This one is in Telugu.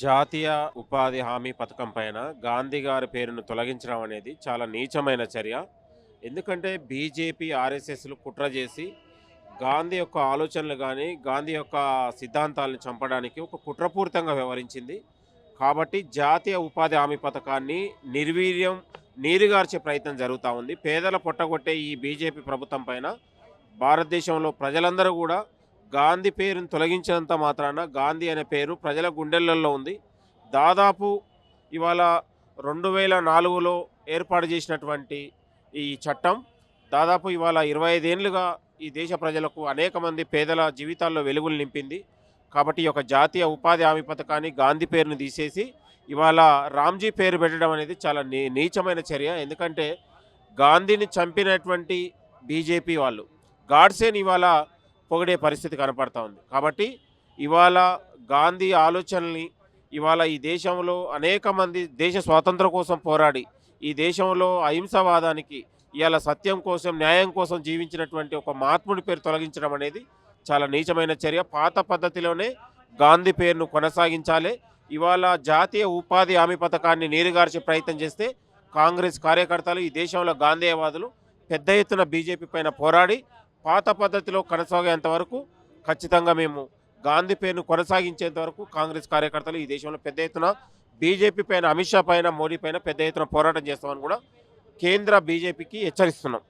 జాతీయ ఉపాధి హామీ పథకం పైన గాంధీ గారి పేరును తొలగించడం అనేది చాలా నీచమైన చర్య. ఎందుకంటే బీజేపీ, ఆర్ఎస్ఎస్‌లు కుట్ర చేసి గాంధీ యొక్క ఆలోచనలు గాని, గాంధీ యొక్క సిద్ధాంతాలను చంపడానికి ఒక కుట్రపూరితంగా వ్యవహరించింది. కాబట్టి జాతీయ ఉపాధి హామీ పథకాన్ని నిర్వీర్యం, నీరుగార్చే ప్రయత్నం జరుగుతా ఉంది. పేదల పొట్టగొట్టే ఈ బీజేపీ ప్రభుత్వం పైన భారతదేశంలో ప్రజలందరూ గూడా గాంధీ పేరుని తొలగించినంత మాత్రాన గాంధీ అనే పేరు ప్రజల గుండెలలో ఉంది. దాదాపు ఇవాళ 2004లో ఏర్పాటు చేసినటువంటి ఈ చట్టం దాదాపు ఇవాళ 25 ఏళ్లుగా ఈ దేశ ప్రజలకు అనేక మంది పేదల జీవితాల్లో వెలుగులు నింపింది. కాబట్టి ఈ యొక్క జాతీయ ఉపాధి హామీ పథకాన్ని గాంధీ పేరుని తీసేసి ఇవాళ రామ్‌జీ పేరు పెట్టడం అనేది చాలా నీచమైన చర్య. ఎందుకంటే గాంధీని చంపినటువంటి బీజేపీ వాళ్ళు గాడ్సేని ఇవాళ పొగిడే పరిస్థితి కనపడతా ఉంది. కాబట్టి ఇవాళ గాంధీ ఆలోచనల్ని ఇవాళ ఈ దేశంలో అనేక మంది దేశ స్వాతంత్రం కోసం పోరాడి, ఈ దేశంలో అహింసావాదానికి ఇవాళ సత్యం కోసం, న్యాయం కోసం జీవించినటువంటి ఒక మహాత్ముడి పేరు తొలగించడం అనేది చాలా నీచమైన చర్య. పాత పద్ధతిలోనే గాంధీ పేరును కొనసాగించాలి. ఇవాళ జాతీయ ఉపాధి హామీ పథకాన్ని నీరుగార్చే ప్రయత్నం చేస్తే కాంగ్రెస్ కార్యకర్తలు, ఈ దేశంలో గాంధేయవాదులు పెద్ద ఎత్తున బీజేపీ పైన పోరాడి పాత పద్ధతిలో కొనసాగేంత వరకు ఖచ్చితంగా మేము గాంధీ పేరును కొనసాగించేంత వరకు కాంగ్రెస్ కార్యకర్తలు ఈ దేశంలో పెద్ద ఎత్తున బీజేపీ పైన, అమిత్ షా పైన, మోడీ పైన పెద్ద ఎత్తున పోరాటం చేస్తామని కూడా కేంద్ర బీజేపీకి హెచ్చరిస్తున్నాం.